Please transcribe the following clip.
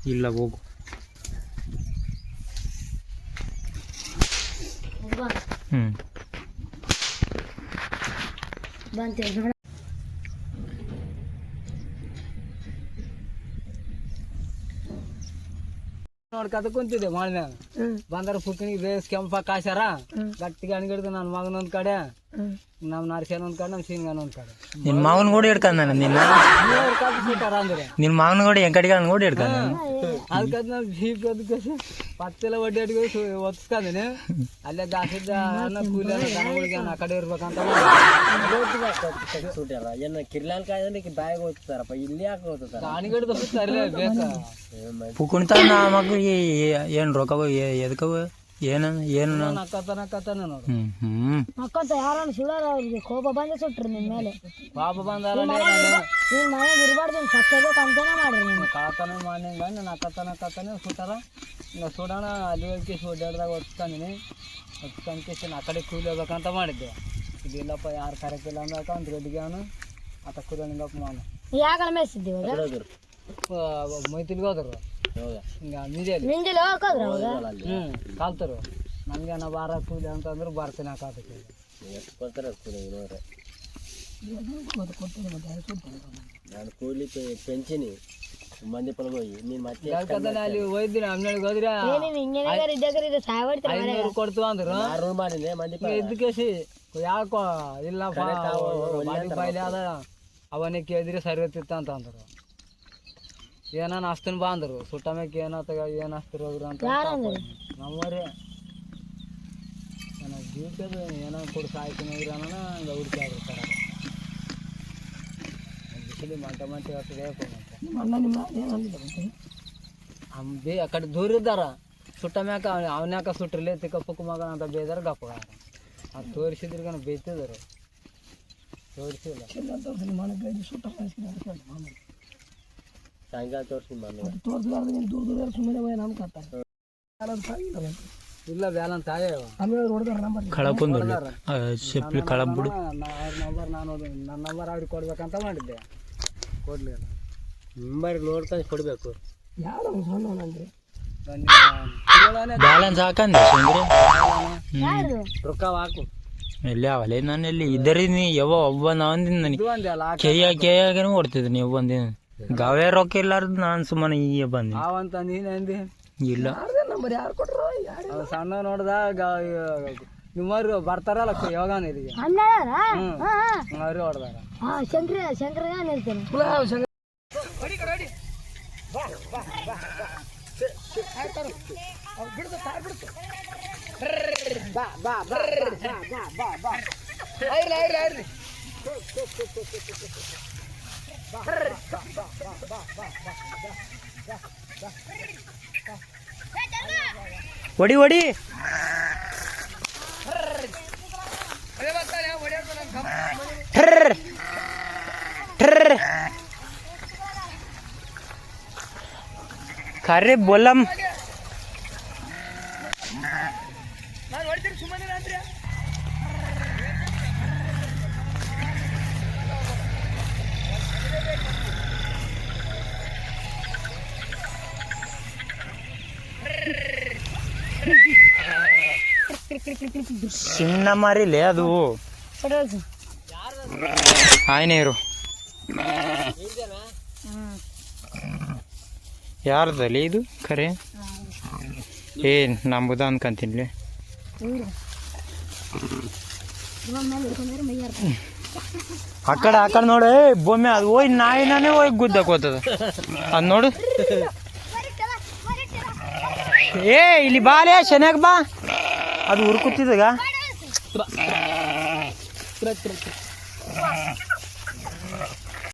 ಇಲ್ಲ ಹೋಗು ನೋಡ್ಕತ ಕುಂತಿದ್ದೆ ಮಾಡಿದ್ಯಾಗ ಬಂದಾರ ಫುಕ್ಕಿನಿಗೆ ಬೇಸ್ ಕೆಂಪ ಕಾಸ್ಯಾರ ಗಟ್ಟಿಗೆ ಅಣಗಿಡ್ದು ನನ್ನ ಮಗನ ಒಂದ್ ಕಡೆ ನಮ್ಮ ನರ್ಸೇನ ಒಂದ್ ಕಡೆ ನಮ್ಮ ಸೀನ್ಗನ ಒಂದ್ ಕಡೆ ನಿನ್ನ ಮಾವನ ಗೋಡಿ ಹಿಡ್ಕೊಂಡ ನಿನ್ನ ಅಂದ್ರೆ ನಿನ್ನ ಮಾವನ ಗೋಡಿ ಎಂಕಡಿಗೆ ಗೋಡಿ ಹಿಡ್ಕೊಂಡ ಅದಕ್ಕೆ ನಾವು ಜೀಪ್ ಅದಕ್ಕೆ ಪತ್ತೆಲ್ಲ ಒಡ್ಡಿ ಅಡಿಗೆ ಒತ್ಸ್ಕೊಂಡೀನಿ ಅಲ್ಲೇ ದಾಸಿದ್ದ ಅನ್ನ ಕೂಲಿ ದನಗಳಿಗೆ ಆ ಕಡೆ ಇರ್ಬೇಕಂತ ಏನು ಕಿರ್ಲಾಲ್ಕಾಯಿ ಬಾಯಿಗೆ ಹೋಗ್ತಾರಪ್ಪ ಇಲ್ಲಿ ಯಾಕೆ ಹೋಗ್ತಾರ ಅಣಗಿಡ್ದು ಸರಿ ಬೇಕ ಪುಕುಣ್ತ ಮಗಳಿಗೆ ಏನು ರೊಕ್ಕವ ಎದಕ್ಕವ ಏನು ನಕ್ಕತನ ನೋಡು ಮಕ್ಕಂತ ಯಾರನ್ನ ಸುಳ್ಳಾರ ಅವ್ರಿಗೆ ಕೋಪ ಬಂದ ಸುಟ್ರಿ ನಿನ್ ಮೇಲೆ ಪಾಪ ಬಂದಾರ ನೀನ್ ಮನೆಗೆ ಇರಬಾರ್ದು ಸತ್ತಬೇಕು ಅಂತಾನೆ ಮಾಡ್ರಿ ನೀನು ಕಳತನ ಮಾಡಿಂಗ ನಕ್ಕತನ ಸುಟ್ಟಾರ ಇನ್ನು ಸುಡೋಣ ಅಲ್ಲಿ ಹೋಗಿ ಓಡಾಡ್ದಾಗ ಒತ್ಸ್ಕೊಂಡಿನಿ ಒತ್ಸ್ಕೊಂಡ್ಕೇಶನ್ ಆ ಕಡೆ ಕೂಲಿ ಹೋಗ್ಬೇಕಂತ ಮಾಡಿದ್ದೆ ಇದಿಲ್ಲಪ್ಪ ಯಾರು ಕರೆಕ್ಟಿಲ್ಲ ಅಂದಾಗ ಒಂದು ರೆಡ್ಡಿಗೆ ಅವನು ಆತ ಕೂಲಿಂಗಪ್ಪ ಮಾನು ಯಾಕಳ ಮೇಯಿಸಿದ್ದಿ ಇವಾಗ ಮೈತಿಲ್ಗೆ ಹೋದ್ರು ಹಿಂಗ ಮಿಂಜಲಿ ಹೋಗೋದ್ರ ಅವಾಗ ಕಾಲ್ತರು ನಮ್ಗೆ ನಾ ಬಾರ ಕೂಲಿ ಅಂತಂದ್ರೆ ಬರ್ತೀನಿ ಹಾಕೋದಕ್ಕೆ ನಾನು ಕೂಲಿ ಪೆಂಚಿನಿ ಮಂದಿ ಪಲ್ಗ ಹೋಗಿ ನೀನು ಮತ್ತೆ ಅಲ್ಲಿ ಹೋಯ್ದಿನಿ ಹನ್ನೆರಡಿಗೆ ಹೋದ್ರೆ 500 ಕೊಡ್ತೀವ ಅಂದ್ರು ಮಾಡಿದೆ ಮಂದಿ ಇದಕ್ಕೆ ಯಾಕೋ ಇಲ್ಲಪ್ಪ ಬಾಯ್ಲಿ ಅದ ಅವನೇ ಕೇಳಿದ್ರೆ ಸರಿ ಹೋಗ್ತಿತ್ತ ಅಂತ ಅಂದರು ಏನಾನ ಅಸ್ತನ್ ಬಾ ಅಂದರು ಸುಟ್ಟ ಮ್ಯಾಕೆ ಏನು ಅಸ್ತಿರ ಹೋಗ್ರಿ ಅಂತ ನಮ್ಮವರೇ ಏನೋ ಜೀತದ ಏನೋ ಕೊಡು ಸಾಯ್ತೀನಿ ಹೋಗ್ರಿ ಅನ್ನೋಣ ಹಂಗೆ ಹುಡುಕಿ ಆಗಿರ್ತಾರೆ ಬಿಸಿಲಿ ಮಂಟೆ ಅಂಬಿ ಆ ಕಡೆ ದೂರ ಇದ್ದಾರ ಸುಟ್ಟ ಮ್ಯಾಕ ಅವನ್ಯಾಕ ಸುಟ್ರಿಲ್ಲ ತಿಕ್ಕ ಪುಕ್ಕ ಮಗ ಅಂತ ಬೇದಾರ ಗಪ್ಪ ಅದು ತೋರಿಸಿದ್ರಿಗನ ಬೇಯ್ತಿದ್ರು ತೋರಿಸಿಲ್ಲ ಸಾಯಂಕಾಲ ತೋರಿಸಿ ಇಲ್ಲ ಬ್ಯಾಲನ್ ತಾಯ ಕಳಪುಂದು ಶೆಪ್ಲಿ ಕಳಬ್ಬಿಡು ನಂಬರ್ ನನ್ನ ನಂಬರ್ ಅವ್ರಿಗೆ ಕೊಡ್ಬೇಕಂತ ಮಾಡಿದ್ದೆ ಕೊಡ್ಲಿಲ್ಲ ನಂಬರ್ ನೋಡ್ತಾನೆ ಕೊಡಬೇಕು ಬ್ಯಾಲೆನ್ಸ್ ಹಾಕಂದೆ ರೊಕ್ಕ ಹಾಕು ಎಲ್ಲಿ ಅವಲೇ ನಾನು ಎಲ್ಲಿ ಇದ್ದರಿನಿ ಒಬ್ಬ ನಾವಂದಿನ ನನಗೆ ಕೇಯಾಗೇನು ಓಡ್ತಿದ್ದೆ ನೀವು ಬಂದಿನ ಗಾವೇ ರೊಕ್ಕ ಇಲ್ಲಾರ್ದು ನಾನು ಸುಮ್ಮನೆ ಈಗ ಬಂದೆ ಅವಂತ ನೀನು ಅಂದಿ ಇಲ್ಲ ಸಣ್ಣ ನೋಡ್ದ ನಿಮ್ಮವ್ರು ಬರ್ತಾರಲ್ಲ ಯಾವಾಗ ಇದಕ್ಕೆ ಅವ್ರು ಹೊಡ್ದಾರ ಶಂಕರ ಹೊಡಿ ಹೊಡಿ ಖರೆ ಬೋಲಮ್ ಚಿನ್ನ ಮಾರಿಲೆ ಅದು ಆಯ್ನೇರು ಯಾರ್ದಲ್ಲಿ ಇದು ಖರೆ ನಂಬುದ ಅನ್ಕಂತೀನಿ ಆ ಕಡೆ ನೋಡು ಬೊಮ್ಮೆ ಅದು ಹೋಯ್ ನಾಯಿನೇ ಹೋಗಿ ಗುದ್ದಕ್ಕೆ ಹೋಗ್ತದ ಅದು ನೋಡು ಇಲ್ಲಿ ಬಾಲೇ ಶನ್ಯಾಗ ಬಾ ಅದು ಹುರ್ಕುತ್ತಿದಾಗ